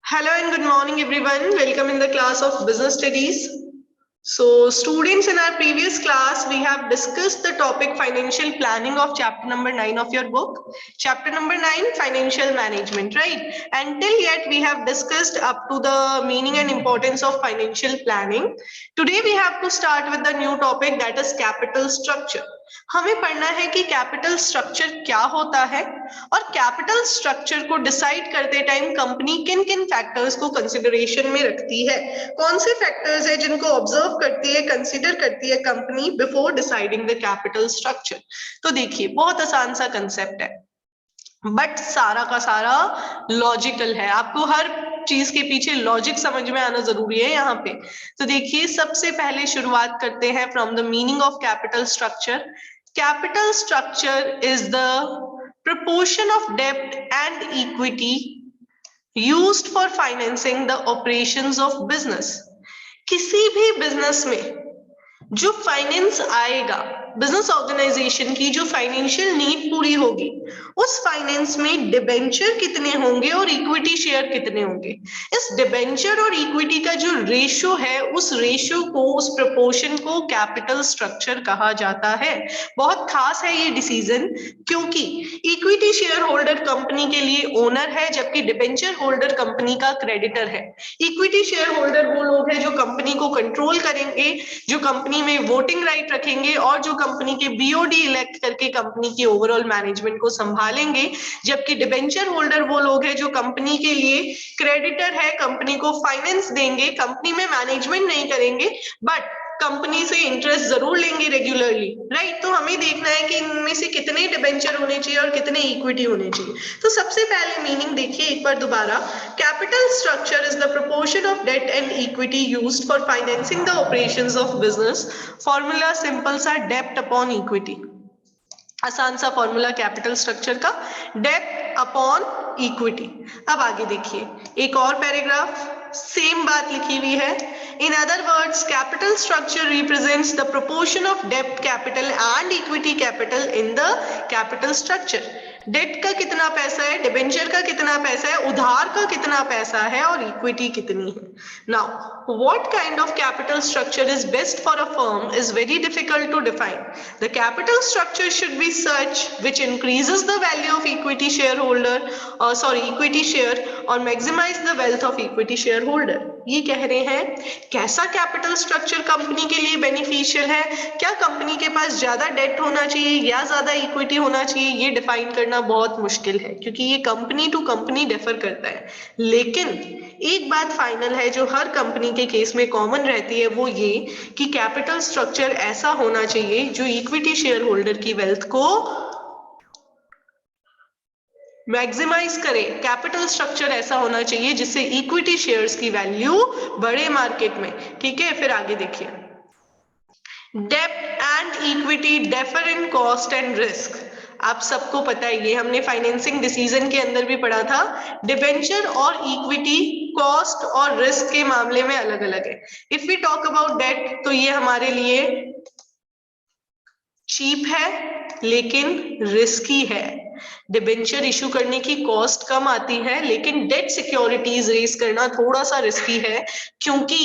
Hello and good morning everyone. Welcome in the class of Business Studies. So students, in our previous class we have discussed the topic financial planning of chapter number 9 of your book. Chapter number 9, financial management, right? Until yet we have discussed up to the meaning and importance of financial planning. Today we have to start with the new topic, that is capital structure. हमें पढ़ना है कि capital structure क्या होता है और capital structure को decide करते टाइम कंपनी किन किन फैक्टर्स को कंसिडरेशन में रखती है, कौन से फैक्टर्स है जिनको ऑब्जर्व करती है, कंसीडर करती है company before deciding the capital structure. तो देखिए, बहुत आसान सा कंसेप्ट है बट सारा का सारा लॉजिकल है। आपको हर चीज के पीछे लॉजिक समझ में आना जरूरी है यहाँ पे। तो देखिए, सबसे पहले शुरुआत करते हैं from the meaning of capital structure. Capital structure is the proportion of debt and equity used for financing the operations of business। किसी भी बिजनेस में जो फाइनेंस आएगा, बिजनेस ऑर्गेनाइजेशन की जो फाइनेंशियल नीड पूरी होगी, उस फाइनेंस में डिबेंचर कितने होंगे और इक्विटी शेयर कितने होंगे। इस डिबेंचर और इक्विटी का जो रेशियो है, उस रेशियो को, उस प्रोपोर्शन को कैपिटल स्ट्रक्चर कहा जाता है। बहुत खास है ये डिसीजन, क्योंकि इक्विटी शेयर होल्डर कंपनी के लिए ओनर है, जबकि डिबेंचर होल्डर कंपनी का क्रेडिटर है। इक्विटी शेयर होल्डर वो लोग हैं जो कंपनी को कंट्रोल करेंगे, जो कंपनी में वोटिंग राइट रखेंगे और जो कंपनी के बीओडी इलेक्ट करके कंपनी की ओवरऑल मैनेजमेंट को संभालेंगे, जबकि डिबेंचर होल्डर वो लोग हैं जो कंपनी के लिए क्रेडिटर है, कंपनी को फाइनेंस देंगे, कंपनी में मैनेजमेंट नहीं करेंगे बट कंपनी से इंटरेस्ट जरूर लेंगे रेगुलरली, राइट। तो हमें देखना है कि इनमें से कितने डिबेंचर होने चाहिए और कितने इक्विटी होने चाहिए। तो सबसे पहले मीनिंग देखिए एक बार दोबारा, capital structure is the proportion of debt and equity used for financing the operations of business. Formula simple सा, डेप्ट अपॉन इक्विटी। आसान सा फॉर्मूला कैपिटल स्ट्रक्चर का, डेप्ट अपॉन इक्विटी। अब आगे देखिए, एक और पैराग्राफ, सेम बात लिखी हुई है। In other words, capital structure represents the proportion of डेप्ट capital and equity capital in the capital structure. Debt का कितना पैसा है, डिबेंचर का कितना पैसा है, उधार का कितना पैसा है और इक्विटी कितनी है। Now what kind of capital structure is best for a firm is very difficult to define. The capital structure should be such which increases the value of equity shareholder equity share और maximize the wealth of equity shareholder। ये कह रहे हैं कैसा capital structure company के लिए beneficial है, क्या कंपनी के पास ज्यादा डेट होना चाहिए या ज्यादा इक्विटी होना चाहिए, ये डिफाइन करना बहुत मुश्किल है क्योंकि ये कंपनी टू कंपनी डिफर करता है। लेकिन एक बात फाइनल है जो हर कंपनी के केस में कॉमन रहती है, वो ये कि कैपिटल स्ट्रक्चर ऐसा होना चाहिए जो इक्विटी शेयर होल्डर की वेल्थ को मैक्सिमाइज करे। कैपिटल स्ट्रक्चर ऐसा होना चाहिए जिससे इक्विटी शेयर्स की वैल्यू बढ़े मार्केट में, ठीक है। फिर आगे देखिए, डेब्ट and equity differ in cost and risk. आप सबको पता है, ये हमने फाइनेंसिंग डिसीजन के अंदर भी पढ़ा था। डिबेंचर और इक्विटी कॉस्ट और रिस्क के मामले में अलग अलग है। If we talk about debt, तो ये हमारे लिए चीप है लेकिन रिस्की है। डिबेंचर इशू करने की कॉस्ट कम आती है, लेकिन डेट सिक्योरिटीज रेज करना थोड़ा सा रिस्की है क्योंकि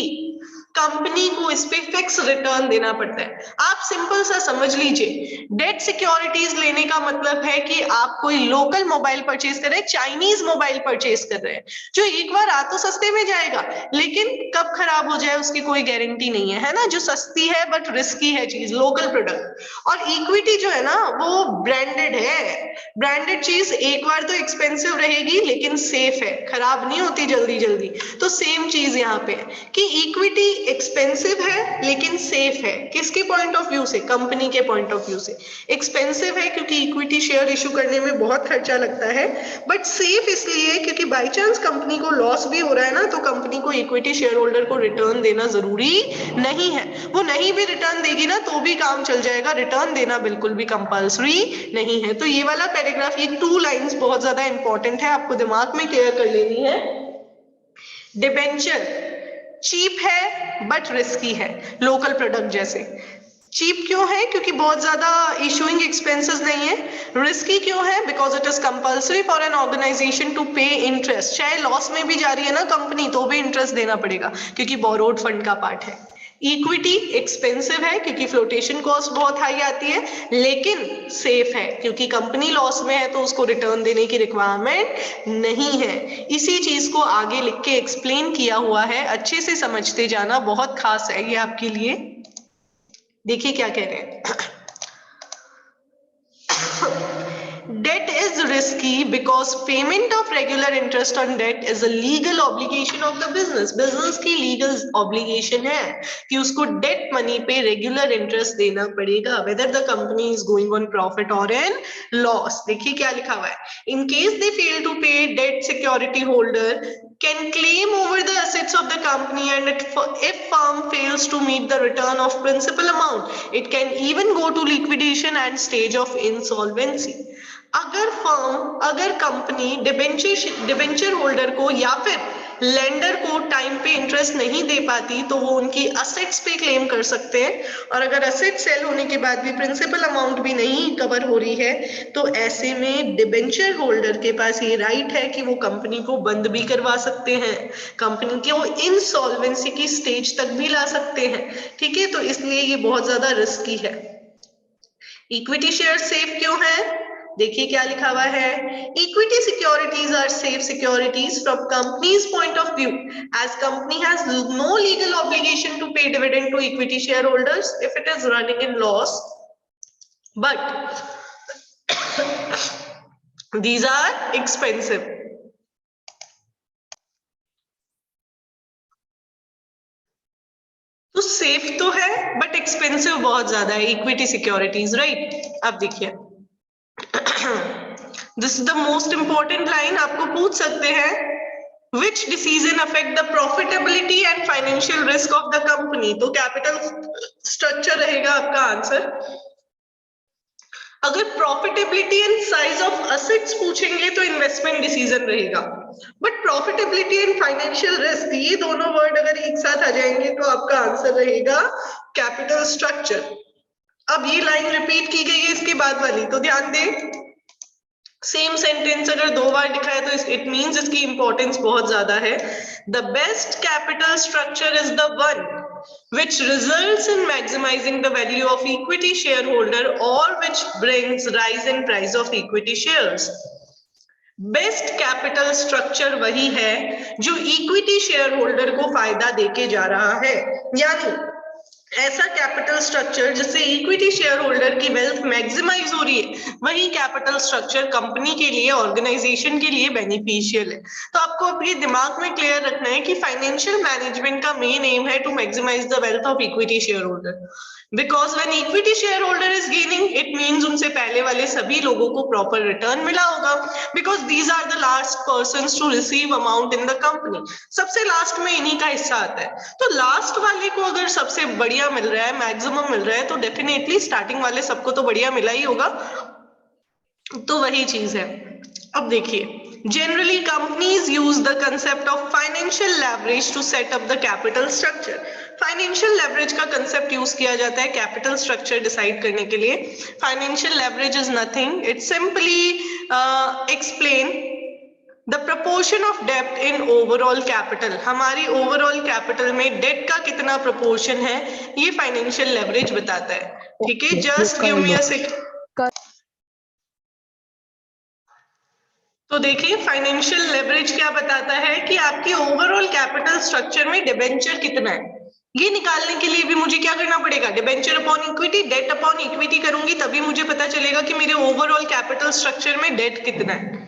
कंपनी को इस पे फिक्स रिटर्न देना पड़ता है। आप सिंपल सा समझ लीजिए, डेट सिक्योरिटीज लेने का मतलब है कि आप कोई लोकल मोबाइल परचेज कर रहे हैं, चाइनीज मोबाइल परचेज कर रहे हैं, जो एक बार आ तो सस्ते में जाएगा लेकिन कब खराब हो जाए उसकी कोई गारंटी नहीं है ना। जो सस्ती है बट रिस्की है चीज, लोकल प्रोडक्ट। और इक्विटी जो है ना, वो ब्रांडेड है। ब्रांडेड चीज एक बार तो एक्सपेंसिव रहेगी लेकिन सेफ है, खराब नहीं होती जल्दी जल्दी। तो सेम चीज यहाँ पे है कि इक्विटी एक्सपेंसिव है लेकिन सेफ है। किसके पॉइंट ऑफ व्यू से? कंपनी के पॉइंट ऑफ व्यू से। एक्सपेंसिव है क्योंकि इक्विटी शेयर इशू करने में बहुत खर्चा लगता है, बट सेफ इसलिए क्योंकि बाई चांस कंपनी को लॉस भी हो रहा है ना, तो कंपनी को इक्विटी शेयर होल्डर को रिटर्न देना जरूरी नहीं है। वो नहीं भी रिटर्न देगी ना तो भी काम चल जाएगा, रिटर्न देना बिल्कुल भी कंपल्सरी नहीं है। तो ये वाला पैराग्राफ, ये 2 लाइंस बहुत ज्यादा इंपॉर्टेंट है, आपको दिमाग में क्लियर कर लेनी है। डिबेंचर चीप है बट रिस्की है, लोकल प्रोडक्ट जैसे। चीप क्यों है? क्योंकि बहुत ज्यादा इशूइंग एक्सपेंसेस नहीं है। रिस्की क्यों है? Because it is compulsory for an organisation to pay interest. चाहे लॉस में भी जा रही है ना कंपनी, तो भी इंटरेस्ट देना पड़ेगा क्योंकि बोरोड फंड का पार्ट है। इक्विटी एक्सपेंसिव है क्योंकि फ्लोटेशन कॉस्ट बहुत हाई आती है, लेकिन सेफ है क्योंकि कंपनी लॉस में है तो उसको रिटर्न देने की रिक्वायरमेंट नहीं है। इसी चीज को आगे लिख के एक्सप्लेन किया हुआ है, अच्छे से समझते जाना, बहुत खास है ये आपके लिए। देखिए क्या कह रहे हैं। Debt is risky because payment of regular interest on debt is a legal obligation of the business. Business की legal obligation है कि उसको debt money पे regular interest देना पड़ेगा, whether the company is going on profit or in loss. देखिए क्या लिखा हुआ है. In case they fail to pay, debt security holder can claim over the assets of the company, and if firm fails to meet the return of principal amount, it can even go to liquidation and stage of insolvency. अगर company debenture holder को या फिर lender को time पे interest नहीं दे पाती तो वो उनकी असेट्स पे क्लेम कर सकते हैं, और अगर असेट सेल होने के बाद भी प्रिंसिपल अमाउंट भी नहीं कवर हो रही है तो ऐसे में डिबेंचर होल्डर के पास ये राइट है कि वो कंपनी को बंद भी करवा सकते हैं, कंपनी को इनसॉल्वेंसी की स्टेज तक भी ला सकते हैं। ठीक है, तो इसलिए ये बहुत ज्यादा रिस्की है। इक्विटी शेयर सेफ क्यों है? देखिए क्या लिखा हुआ है। Equity securities are safe securities from companies point of view, as company has no legal obligation to pay dividend to equity share holders if it is running in loss, but these are expensive. तो safe तो है but expensive बहुत ज्यादा है equity securities, right? अब देखिए this is the most important line, आपको पूछ सकते हैं which decision affect the profitability and financial risk of the company? तो कैपिटल स्ट्रक्चर रहेगा आपका आंसर। अगर profitability and size of assets पूछेंगे तो इन्वेस्टमेंट डिसीजन रहेगा, but profitability and financial risk, ये दोनों वर्ड अगर एक साथ आ जाएंगे तो आपका आंसर रहेगा कैपिटल स्ट्रक्चर। अब ये लाइन रिपीट की गई है इसके बाद वाली, तो ध्यान दें। सेम सेंटेंस अगर दो बार लिखा है तो इट मींस इसकी इंपॉर्टेंस बहुत ज्यादा है। The best capital structure is the one which results in maximizing the value of equity shareholder or which brings rise in price of equity shares. Best capital structure वही है जो equity share holder को फायदा देके जा रहा है, यानी ऐसा कैपिटल स्ट्रक्चर जिससे इक्विटी शेयर होल्डर की वेल्थ मैक्सिमाइज हो रही है, वही कैपिटल स्ट्रक्चर कंपनी के लिए, ऑर्गेनाइजेशन के लिए बेनिफिशियल है। तो आपको अब ये दिमाग में क्लियर रखना है कि फाइनेंशियल मैनेजमेंट का मेन एम है to maximise the wealth of equity share holder, because when equity share holder is gaining it means उनसे पहले वाले सभी लोगों को प्रॉपर रिटर्न मिला होगा, because these are the last persons to receive amount in the company. सबसे last में इन्हीं का हिस्सा आता है, तो लास्ट वाले को अगर सबसे बढ़िया मिल रहा है, मैक्सिमम मिल रहा है, तो डेफिनेटली स्टार्टिंग वाले सबको तो बढ़िया मिला ही होगा। तो वही चीज है। अब देखिए, generally companies use the concept of financial leverage to set up the capital structure. Financial leverage का कंसेप्ट यूज किया जाता है कैपिटल स्ट्रक्चर डिसाइड करने के लिए। Financial leverage is nothing, it simply explain the proportion of डेब्ट in overall capital. हमारी overall capital में डेट का कितना प्रपोर्शन है ये फाइनेंशियल लेवरेज बताता है। ठीक है, just give me a second. तो देखिए फाइनेंशियल लेवरेज क्या बताता है कि आपकी ओवरऑल कैपिटल स्ट्रक्चर में डिबेंचर कितना है, ये निकालने के लिए भी मुझे क्या करना पड़ेगा, debenture upon equity, debt upon equity करूंगी तभी मुझे पता चलेगा कि मेरे ओवरऑल कैपिटल स्ट्रक्चर में डेट कितना है।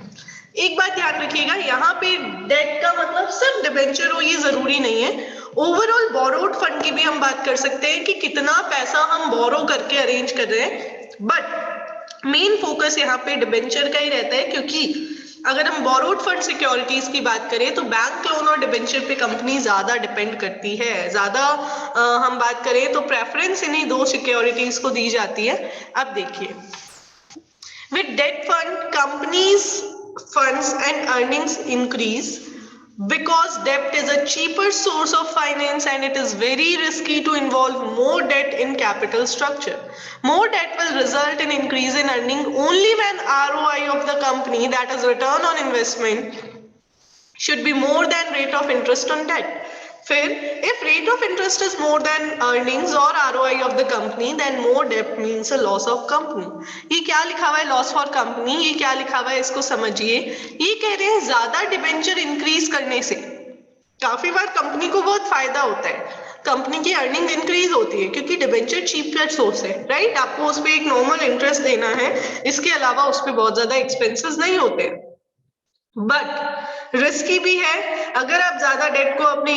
एक बात ध्यान रखिएगा, यहाँ पे डेट का मतलब सिर्फ डिबेंचर हो ये जरूरी नहीं है, ओवरऑल बोरोड फंड की भी हम बात कर सकते हैं कि कितना पैसा हम बोरो करके अरेंज कर रहे हैं, बट मेन फोकस यहाँ पे डिबेंचर का ही रहता है, क्योंकि अगर हम बोरोड फंड सिक्योरिटीज की बात करें तो बैंक लोन और डिबेंचर पे कंपनी ज्यादा डिपेंड करती है, ज्यादा हम बात करें तो प्रेफरेंस इन्हीं दो सिक्योरिटीज को दी जाती है। अब देखिए, with debt fund companies funds and earnings increase, because debt is a cheaper source of finance and it is very risky to involve more debt in capital structure. More debt will result in increase in earning only when ROI of the company, that is return on investment, should be more than rate of interest on debt. फिर if rate of interest is more than earnings or ROI of the company, then more debt means a loss of company. ये क्या लिखा हुआ है loss for company, ये क्या लिखा हुआ है इसको समझिए। ये कह रहे हैं ज्यादा डिबेंचर इंक्रीज करने से काफी बार कंपनी को बहुत फायदा होता है, कंपनी की अर्निंग इंक्रीज होती है क्योंकि डिबेंचर चीप सोर्स है, राइट। आपको उस पर एक नॉर्मल इंटरेस्ट देना है, इसके अलावा उस पर बहुत ज्यादा एक्सपेंसेस नहीं होते, बट रिस्की भी है। अगर आप ज्यादा डेट को अपने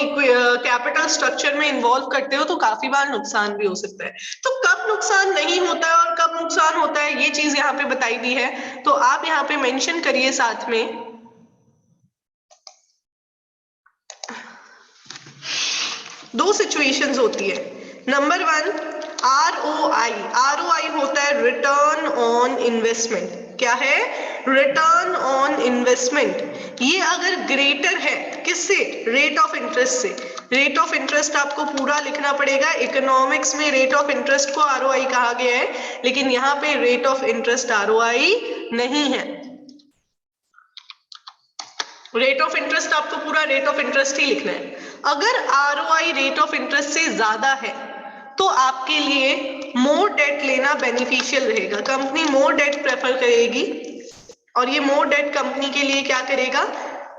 कैपिटल स्ट्रक्चर में इन्वॉल्व करते हो तो काफी बार नुकसान भी हो सकता है। तो कब नुकसान नहीं होता है और कब नुकसान होता है, ये चीज यहाँ पे बताई दी है, तो आप यहाँ पे मेंशन करिए साथ में। दो सिचुएशंस होती है। नंबर 1 ROI, ROI होता है रिटर्न ऑन इन्वेस्टमेंट। क्या है? Return on investment. ये अगर ग्रेटर है किससे? रेट ऑफ इंटरेस्ट से। रेट ऑफ इंटरेस्ट आपको पूरा लिखना पड़ेगा, इकोनॉमिक्स में रेट ऑफ इंटरेस्ट को ROI कहा गया है, लेकिन यहाँ पे रेट ऑफ इंटरेस्ट ROI नहीं है। रेट ऑफ इंटरेस्ट आपको पूरा रेट ऑफ इंटरेस्ट ही लिखना है। अगर ROI रेट ऑफ इंटरेस्ट से ज्यादा है तो आपके लिए मोर डेट लेना बेनिफिशियल रहेगा, कंपनी मोर डेट प्रेफर करेगी, और ये मोर डेट कंपनी के लिए क्या करेगा?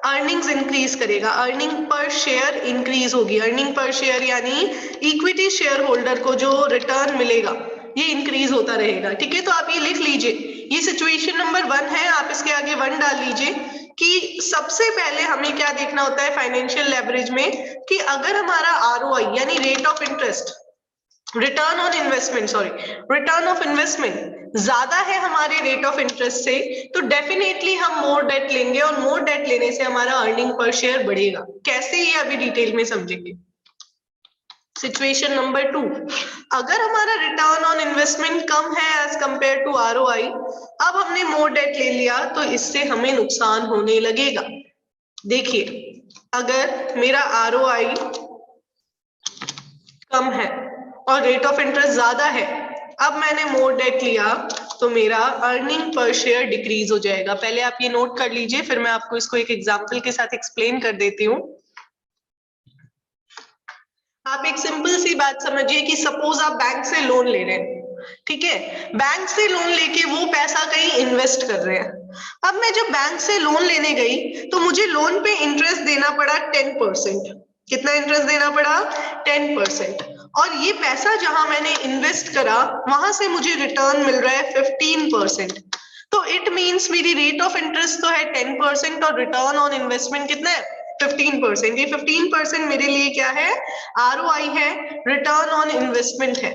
अर्निंग्स इंक्रीज करेगा, अर्निंग पर शेयर इंक्रीज होगी। अर्निंग पर शेयर यानी इक्विटी शेयर होल्डर को जो रिटर्न मिलेगा ये इंक्रीज होता रहेगा, ठीक है। तो आप ये लिख लीजिए, ये सिचुएशन नंबर 1 है, आप इसके आगे 1 डाल लीजिए कि सबसे पहले हमें क्या देखना होता है फाइनेंशियल लेवरेज में, कि अगर हमारा ROI यानी rate of interest, return on investment, sorry return of investment ज्यादा है हमारे रेट ऑफ इंटरेस्ट से, तो डेफिनेटली हम मोर डेट लेंगे और मोर डेट लेने से हमारा अर्निंग पर शेयर बढ़ेगा। कैसे, ये अभी डिटेल में समझेंगे। सिचुएशन नंबर 2, अगर हमारा रिटर्न ऑन इन्वेस्टमेंट कम है एज कंपेयर टू ROI, अब हमने मोर डेट ले लिया तो इससे हमें नुकसान होने लगेगा। देखिए, अगर मेरा ROI कम है और रेट ऑफ इंटरेस्ट ज्यादा है, अब मैंने मोर डेट लिया तो मेरा अर्निंग पर शेयर डिक्रीज हो जाएगा। पहले आप ये नोट कर लीजिए, फिर मैं आपको इसको एक एग्जांपल के साथ एक्सप्लेन कर देती हूँ। आप एक सिंपल सी बात समझिए कि सपोज आप बैंक से लोन ले रहे हैं, ठीक है। बैंक से लोन लेके वो पैसा कहीं इन्वेस्ट कर रहे हैं। अब मैं जब बैंक से लोन लेने गई तो मुझे लोन पे इंटरेस्ट देना पड़ा 10%। कितना इंटरेस्ट देना पड़ा? 10%। और ये पैसा जहां मैंने इन्वेस्ट करा वहां से मुझे रिटर्न मिल रहा है 15%। तो इट मीन्स मेरी रेट ऑफ इंटरेस्ट तो है 10% और रिटर्न ऑन इन्वेस्टमेंट कितना है? 15%। ये 15% मेरे लिए क्या है? ROI है, रिटर्न ऑन इन्वेस्टमेंट है।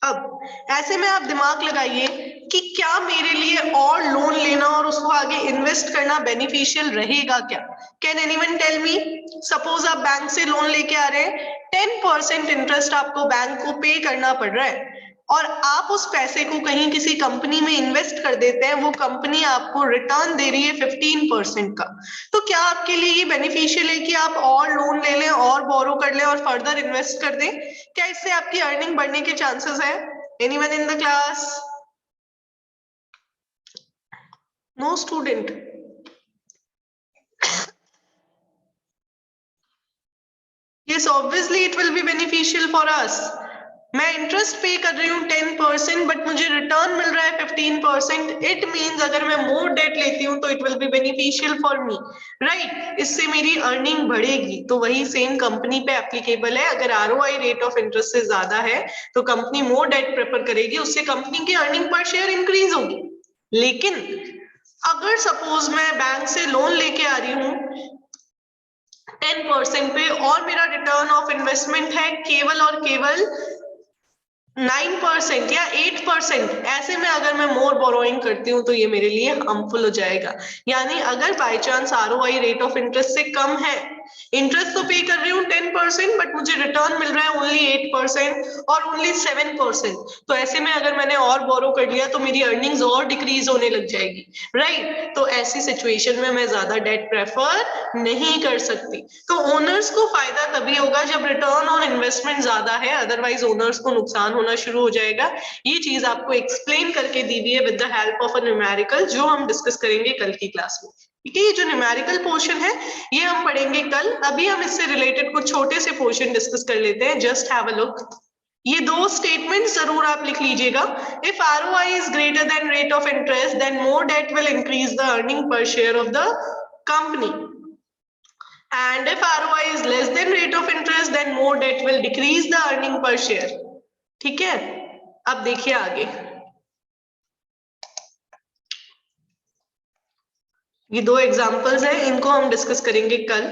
अब ऐसे में आप दिमाग लगाइए कि क्या मेरे लिए और लोन लेना और उसको आगे इन्वेस्ट करना बेनिफिशियल रहेगा क्या? Can anyone tell me? Suppose आप बैंक से लोन लेके आ रहे हैं, 10% इंटरेस्ट आपको बैंक को पे करना पड़ रहा है, और आप उस पैसे को कहीं किसी कंपनी में इन्वेस्ट कर देते हैं, वो कंपनी आपको रिटर्न दे रही है 15% का। तो क्या आपके लिए ये बेनिफिशियल है कि आप और लोन ले लें और बोरो कर लें और फर्दर इन्वेस्ट कर दें? क्या इससे आपकी अर्निंग बढ़ने के चांसेस है? Anyone in the class? No student? Yes, obviously it will be beneficial for us. मैं इंटरेस्ट पे कर रही हूँ 10%, बट मुझे रिटर्न मिल रहा है 15%। इट मीन्स अगर मैं मोर डेट लेती हूँ तो it will be beneficial for me, right. इससे मेरी अर्निंग बढ़ेगी। तो वही सेम कंपनी पे एप्लीकेबल है। अगर ROI रेट ऑफ इंटरेस्ट से ज्यादा है तो कंपनी मोर डेट प्रेफर करेगी, उससे कंपनी की अर्निंग पर शेयर इंक्रीज होगी। लेकिन अगर सपोज मैं बैंक से लोन लेके आ रही हूँ 10% पे और मेरा रिटर्न ऑफ इन्वेस्टमेंट है केवल और केवल 9% या 8%, ऐसे में अगर मैं मोर बोरोइंग करती हूँ तो ये मेरे लिए हार्मफुल हो जाएगा। यानी अगर by chance ROI rate of interest से कम है इंटरेस्ट तो पे कर रही हूँ 10%, बट मुझे रिटर्न मिल रहा है ओनली 8% और ओनली 7%। तो ऐसे में अगर मैंने और बोरो कर लिया तो मेरी अर्निंग्स और डिक्रीज होने लग जाएगी, राइट? तो ऐसी सिचुएशन में मैं ज्यादा डेट प्रेफर नहीं कर सकती। तो ओनर्स को फायदा तभी होगा जब रिटर्न ऑन इन्वेस्टमेंट ज्यादा है, अदरवाइज ओनर्स को नुकसान होना शुरू हो जाएगा। ये चीज आपको एक्सप्लेन करके दी हुई है with the help of a numerical, जो हम डिस्कस करेंगे कल की क्लास में। ठीक है, ये जो न्यूमेरिकल पोर्शन है ये हम पढ़ेंगे कल। अभी हम इससे रिलेटेड कुछ छोटे से पोर्शन डिस्कस कर लेते हैं। Just have a look. ये दो स्टेटमेंट जरूर आप लिख लीजिएगा। If ROI is greater than rate of interest, then more debt will increase the earning per share of the company, and if ROI is less than rate of interest, then more debt will decrease the earning per share. ठीक है, अब देखिए आगे। ये दो examples हैं, इनको हम डिस्कस करेंगे कल।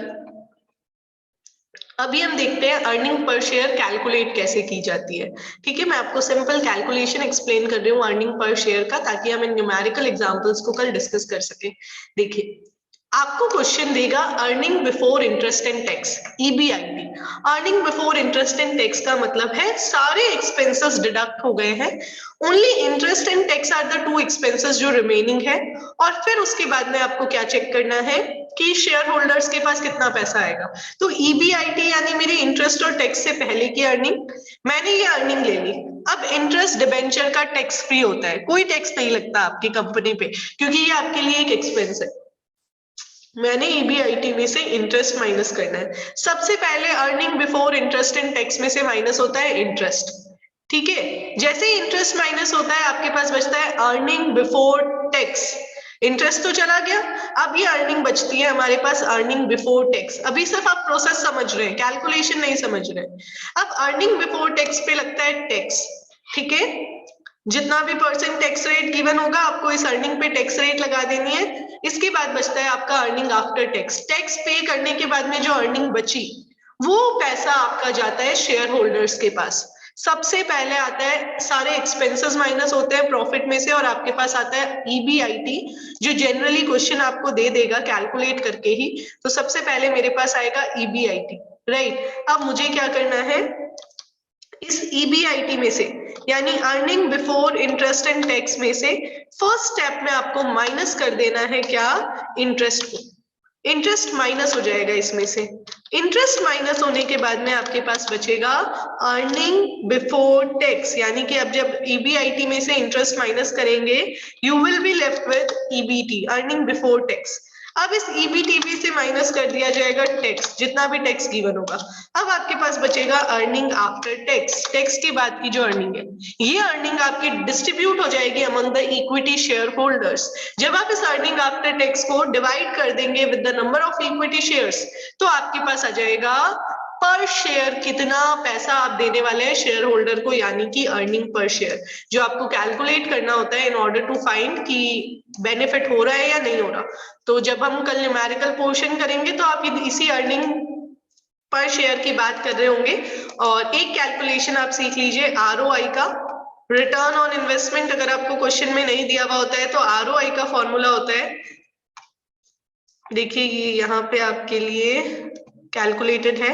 अभी हम देखते हैं अर्निंग पर शेयर कैलकुलेट कैसे की जाती है। ठीक है, मैं आपको सिंपल कैलकुलेशन एक्सप्लेन कर रही हूँ अर्निंग पर शेयर का, ताकि हम इन न्यूमेरिकल एग्जांपल्स को कल डिस्कस कर सके। देखिए, आपको क्वेश्चन देगा earning before interest and tax, EBIT। Earning before interest and tax का मतलब है सारे एक्सपेंसेस डिडक्ट हो गए हैं, only interest and tax are the two expenses जो रिमेनिंग है। और फिर उसके बाद में आपको क्या चेक करना है कि शेयर होल्डर्स के पास कितना पैसा आएगा। तो EBIT यानी मेरी इंटरेस्ट और टैक्स से पहले की अर्निंग, मैंने ये अर्निंग ले ली। अब इंटरेस्ट डिबेंचर का टैक्स फ्री होता है, कोई टैक्स नहीं लगता आपकी कंपनी पे, क्योंकि ये आपके लिए एक एक्सपेंस है। मैंने EBIT में से इंटरेस्ट माइनस करना है। सबसे पहले earning before interest and tax में से माइनस होता है इंटरेस्ट। ठीक है, जैसे ही इंटरेस्ट माइनस होता है आपके पास बचता है अर्निंग बिफोर टैक्स। इंटरेस्ट तो चला गया, अब ये अर्निंग बचती है हमारे पास अर्निंग बिफोर टैक्स। अभी सिर्फ आप प्रोसेस समझ रहे हैं, कैलकुलेशन नहीं समझ रहे हैं। अब अर्निंग बिफोर टैक्स पे लगता है टैक्स। ठीक है, जितना भी परसेंट टैक्स रेट गिवन होगा आपको इस अर्निंग पे टैक्स रेट लगा देनी है। इसके बाद बचता है आपका अर्निंग आफ्टर टैक्स। टैक्स पे करने के बाद में जो अर्निंग बची वो पैसा आपका जाता है शेयर होल्डर्स के पास। सबसे पहले आता है, सारे एक्सपेंसेस माइनस होते हैं प्रॉफिट में से, और आपके पास आता है EBIT, जो जनरली क्वेश्चन आपको दे देगा कैलकुलेट करके ही। तो सबसे पहले मेरे पास आएगा EBIT, राइट? अब मुझे क्या करना है, इस EBIT में से यानी earning before interest and tax में से फर्स्ट स्टेप में आपको माइनस कर देना है क्या, इंटरेस्ट को। इंटरेस्ट माइनस हो जाएगा इसमें से। इंटरेस्ट माइनस होने के बाद में आपके पास बचेगा अर्निंग बिफोर टैक्स, यानी कि अब जब EBIT में से इंटरेस्ट माइनस करेंगे you will be left with EBT, earning before tax. अब इस EBT से माइनस कर दिया जाएगा टैक्स, जितना भी टैक्स गिवन होगा। अब आपके पास बचेगा अर्निंग आफ्टर टैक्स, टैक्स के बाद की जो अर्निंग है। ये अर्निंग आपकी डिस्ट्रीब्यूट हो जाएगी among the equity share holders. जब आप इस अर्निंग आफ्टर टैक्स को डिवाइड कर देंगे with the number of equity shares, तो आपके पास आ जाएगा पर शेयर कितना पैसा आप देने वाले हैं शेयर होल्डर को, यानी कि अर्निंग पर शेयर, जो आपको कैलकुलेट करना होता है इन ऑर्डर टू फाइंड कि बेनिफिट हो रहा है या नहीं हो रहा। तो जब हम कल न्यूमेरिकल पोर्शन करेंगे तो आप इसी अर्निंग पर शेयर की बात कर रहे होंगे। और एक कैलकुलेशन आप सीख लीजिए ROI का, रिटर्न ऑन इन्वेस्टमेंट। अगर आपको क्वेश्चन में नहीं दिया हुआ होता है तो ROI का फॉर्मूला होता है, देखिए ये यहाँ पे आपके लिए कैलकुलेटेड है,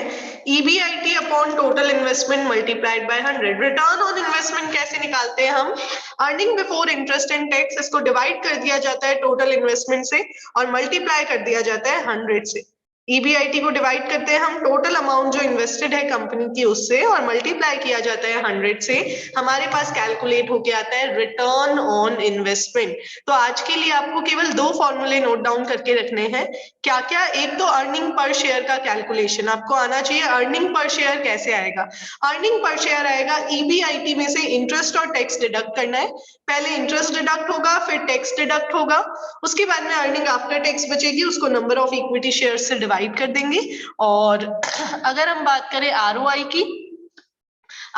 EBIT upon total investment multiplied by 100। Return on investment कैसे निकालते हैं हम, earning before interest and tax, इसको डिवाइड कर दिया जाता है टोटल इन्वेस्टमेंट से और मल्टीप्लाई कर दिया जाता है 100 से। EBIT को डिवाइड करते हैं हम टोटल अमाउंट जो इन्वेस्टेड है कंपनी की उससे, और मल्टीप्लाई किया जाता है 100 से। हमारे पास कैलकुलेट होके आता है रिटर्न ऑन इन्वेस्टमेंट। तो आज के लिए आपको केवल दो फॉर्मूले नोट डाउन करके रखने हैं। क्या क्या, एक तो अर्निंग पर शेयर का कैलकुलेशन आपको आना चाहिए। अर्निंग पर शेयर कैसे आएगा, अर्निंग पर शेयर आएगा EBIT में से इंटरेस्ट और टैक्स डिडक्ट करना है। पहले इंटरेस्ट डिडक्ट होगा, फिर टैक्स डिडक्ट होगा, उसके बाद में अर्निंग आफ्टर टैक्स बचेगी, उसको नंबर ऑफ इक्विटी शेयर से डिवाइड कर देंगे। और अगर हम बात करें ROI की,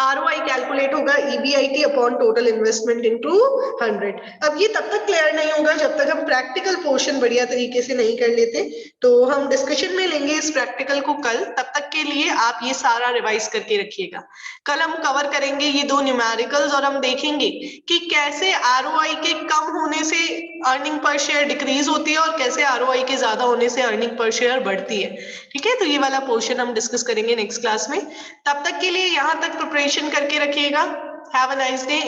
ROI कैलकुलेट होगा EBIT upon total investment into 100। अब ये तब तक क्लियर नहीं होगा जब तक हम प्रैक्टिकल पोर्शन बढ़िया तरीके से नहीं कर लेते। तो हम डिस्कशन में लेंगे इस प्रैक्टिकल को कल, तब तक के लिए आप ये सारा रिवाइज करके रखिएगा। कल हम कवर करेंगे ये दो न्यूमेरिकल्स और हम देखेंगे कि कैसे ROI के कम होने से अर्निंग पर शेयर डिक्रीज होती है और कैसे आरओआई के ज्यादा होने से अर्निंग पर शेयर बढ़ती है। ठीक है, तो ये वाला पोर्शन हम डिस्कस करेंगे नेक्स्ट क्लास में। तब तक के लिए यहाँ तक प्रिपरेशन करके रखिएगा। Have a nice day.